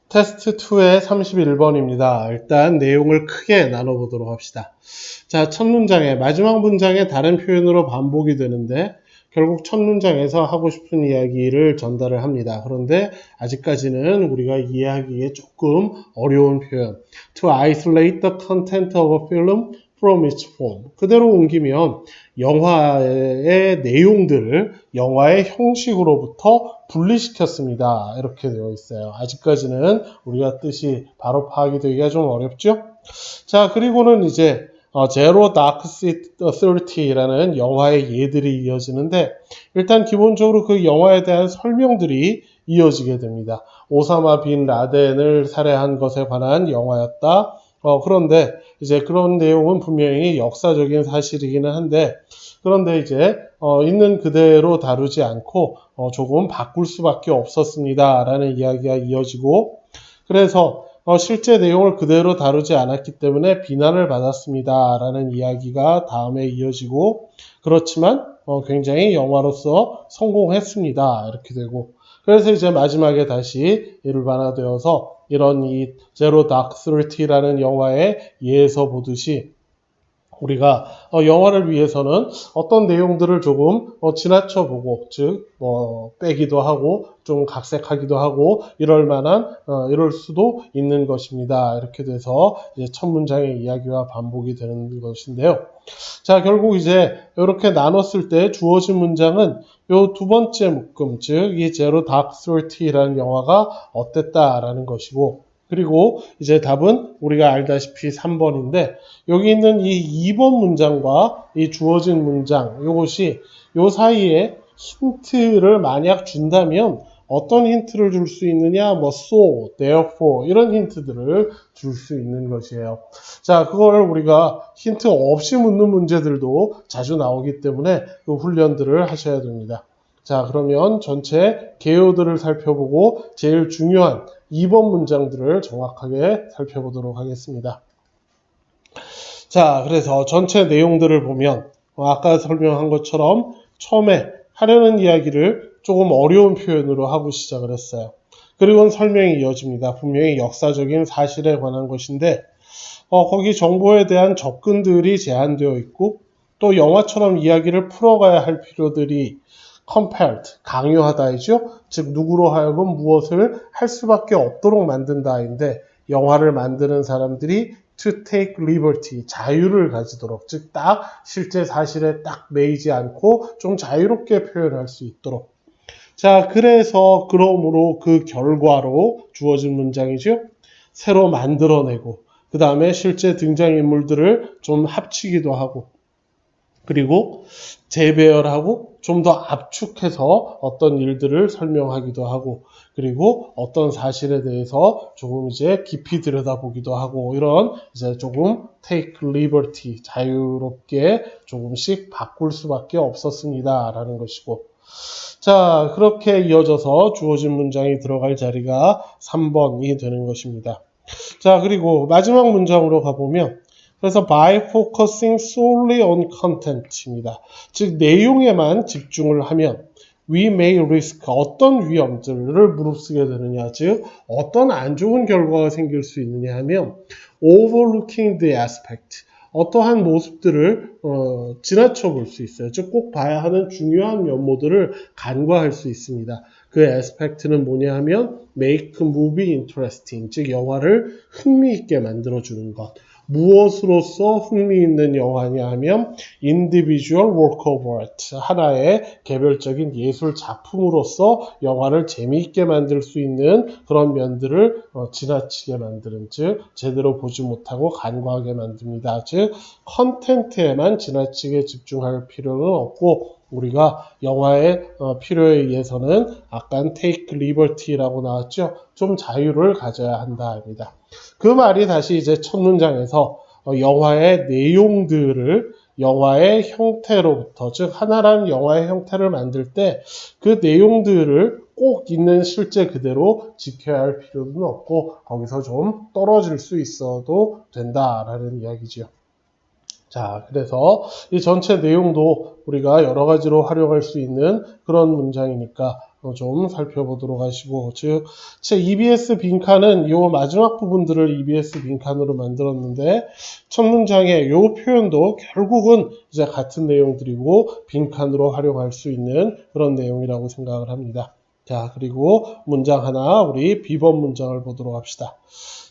테스트 2의 31번입니다. 일단 내용을 크게 나눠보도록 합시다. 자, 첫 문장에 마지막 문장에 다른 표현으로 반복이 되는데 결국 첫 문장에서 하고 싶은 이야기를 전달을 합니다. 그런데 아직까지는 우리가 이해하기에 조금 어려운 표현. To isolate the content of a film from its form. 그대로 옮기면 영화의 내용들을 영화의 형식으로부터 분리시켰습니다. 이렇게 되어 있어요. 아직까지는 우리가 뜻이 바로 파악이 되기가 좀 어렵죠? 자, 그리고는 이제 Zero Dark Thirty라는 영화의 예들이 이어지는데 일단 기본적으로 그 영화에 대한 설명들이 이어지게 됩니다. 오사마 빈 라덴을 살해한 것에 관한 영화였다. 그런데 이제 그런 내용은 분명히 역사적인 사실이기는 한데 그런데 이제 있는 그대로 다루지 않고 조금 바꿀 수밖에 없었습니다. 라는 이야기가 이어지고 그래서 실제 내용을 그대로 다루지 않았기 때문에 비난을 받았습니다. 라는 이야기가 다음에 이어지고 그렇지만 굉장히 영화로서 성공했습니다. 이렇게 되고 그래서 이제 마지막에 다시 일반화되어서 이런 이 제로 다크서리티라는 영화의 예에서 보듯이 우리가 영화를 위해서는 어떤 내용들을 조금 지나쳐보고 즉 빼기도 하고 좀 각색하기도 하고 이럴 수도 있는 것입니다. 이렇게 돼서 이제 첫 문장의 이야기와 반복이 되는 것인데요. 자, 결국 이제 이렇게 나눴을 때 주어진 문장은 요 두 번째 묶음 즉 이 제로 다크서리티라는 영화가 어땠다라는 것이고 그리고 이제 답은 우리가 알다시피 3번인데 여기 있는 이 2번 문장과 이 주어진 문장 이것이 요 사이에 힌트를 만약 준다면 어떤 힌트를 줄 수 있느냐 so, therefore 이런 힌트들을 줄 수 있는 것이에요. 자, 그걸 우리가 힌트 없이 묻는 문제들도 자주 나오기 때문에 그 훈련들을 하셔야 됩니다. 자, 그러면 전체 개요들을 살펴보고 제일 중요한 2번 문장들을 정확하게 살펴보도록 하겠습니다. 자, 그래서 전체 내용들을 보면 아까 설명한 것처럼 처음에 하려는 이야기를 조금 어려운 표현으로 하고 시작을 했어요. 그리고는 설명이 이어집니다. 분명히 역사적인 사실에 관한 것인데 거기 정보에 대한 접근들이 제한되어 있고 또 영화처럼 이야기를 풀어가야 할 필요들이 compelled, 강요하다이죠. 즉 누구로 하여금 무엇을 할 수밖에 없도록 만든다인데 영화를 만드는 사람들이 to take liberty, 자유를 가지도록 즉 딱 실제 사실에 딱 매이지 않고 좀 자유롭게 표현할 수 있도록 자, 그래서 그러므로 그 결과로 주어진 문장이죠. 새로 만들어내고 그 다음에 실제 등장인물들을 좀 합치기도 하고 그리고 재배열하고 좀 더 압축해서 어떤 일들을 설명하기도 하고 그리고 어떤 사실에 대해서 조금 이제 깊이 들여다보기도 하고 이런 이제 조금 take liberty 자유롭게 조금씩 바꿀 수밖에 없었습니다 라는 것이고 자 그렇게 이어져서 주어진 문장이 들어갈 자리가 3번이 되는 것입니다. 자 그리고 마지막 문장으로 가보면 그래서 by focusing solely on content입니다. 즉 내용에만 집중을 하면 we may risk 어떤 위험들을 무릅쓰게 되느냐 즉 어떤 안 좋은 결과가 생길 수 있느냐 하면 overlooking the aspect 어떠한 모습들을 지나쳐 볼 수 있어요. 즉 꼭 봐야 하는 중요한 면모들을 간과할 수 있습니다. 그 aspect는 뭐냐 하면 make movie interesting 즉 영화를 흥미있게 만들어주는 것 무엇으로서 흥미있는 영화냐 하면 individual work of art 하나의 개별적인 예술 작품으로서 영화를 재미있게 만들 수 있는 그런 면들을 지나치게 만드는 즉 제대로 보지 못하고 간과하게 만듭니다. 즉 컨텐츠에만 지나치게 집중할 필요는 없고 우리가 영화의 필요에 의해서는 아까 take liberty라고 나왔죠. 좀 자유를 가져야 한다 합니다. 그 말이 다시 이제 첫 문장에서 영화의 내용들을 영화의 형태로부터 즉 하나라는 영화의 형태를 만들 때 그 내용들을 꼭 있는 실제 그대로 지켜야 할 필요는 없고 거기서 좀 떨어질 수 있어도 된다라는 이야기죠. 자, 그래서 이 전체 내용도 우리가 여러 가지로 활용할 수 있는 그런 문장이니까 좀 살펴보도록 하시고, 즉, 제 EBS 빈칸은 요 마지막 부분들을 EBS 빈칸으로 만들었는데, 첫 문장의 요 표현도 결국은 이제 같은 내용들이고, 빈칸으로 활용할 수 있는 그런 내용이라고 생각을 합니다. 자, 그리고 문장 하나, 우리 비번 문장을 보도록 합시다.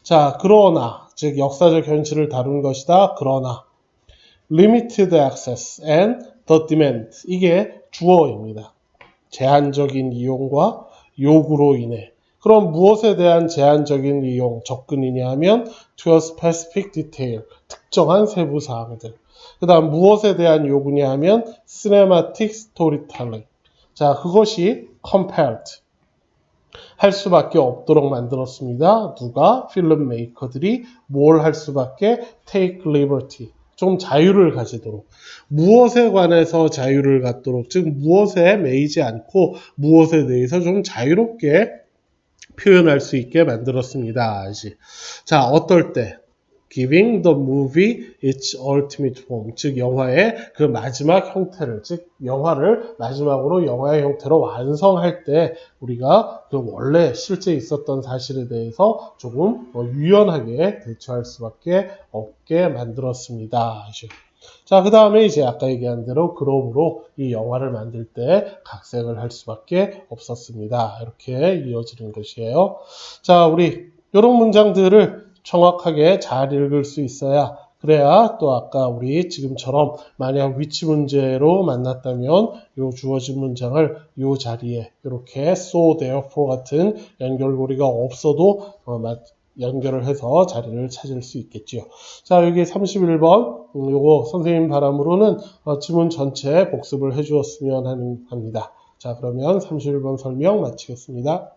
자, 그러나, 즉, 역사적 현실을 다룬 것이다. 그러나, limited access and the demand. 이게 주어입니다. 제한적인 이용과 요구로 인해. 그럼 무엇에 대한 제한적인 이용, 접근이냐 하면 to a specific detail, 특정한 세부 사항들. 그 다음 무엇에 대한 요구냐 하면 cinematic storytelling. 자, 그것이 compelled. 할 수밖에 없도록 만들었습니다. 누가? 필름 메이커들이 뭘 할 수밖에? take liberty. 좀 자유를 가지도록. 무엇에 관해서 자유를 갖도록, 즉 무엇에 매이지 않고 무엇에 대해서 좀 자유롭게 표현할 수 있게 만들었습니다. 자, 어떨 때? Giving the movie its ultimate form. 즉, 영화의 그 마지막 형태를, 즉, 영화를 마지막으로 영화의 형태로 완성할 때 우리가 그 원래 실제 있었던 사실에 대해서 조금 유연하게 대처할 수밖에 없게 만들었습니다. 자, 그 다음에 이제 아까 얘기한 대로 그룹으로 이 영화를 만들 때 각색을 할 수밖에 없었습니다. 이렇게 이어지는 것이에요. 자, 우리 이런 문장들을 정확하게 잘 읽을 수 있어야 그래야 또 아까 우리 지금처럼 만약 위치 문제로 만났다면 요 주어진 문장을 요 자리에 이렇게 so, therefore 같은 연결고리가 없어도 연결을 해서 자리를 찾을 수 있겠지요. 자, 여기 31번 요거 선생님 바람으로는 지문 전체 복습을 해 주었으면 합니다. 자, 그러면 31번 설명 마치겠습니다.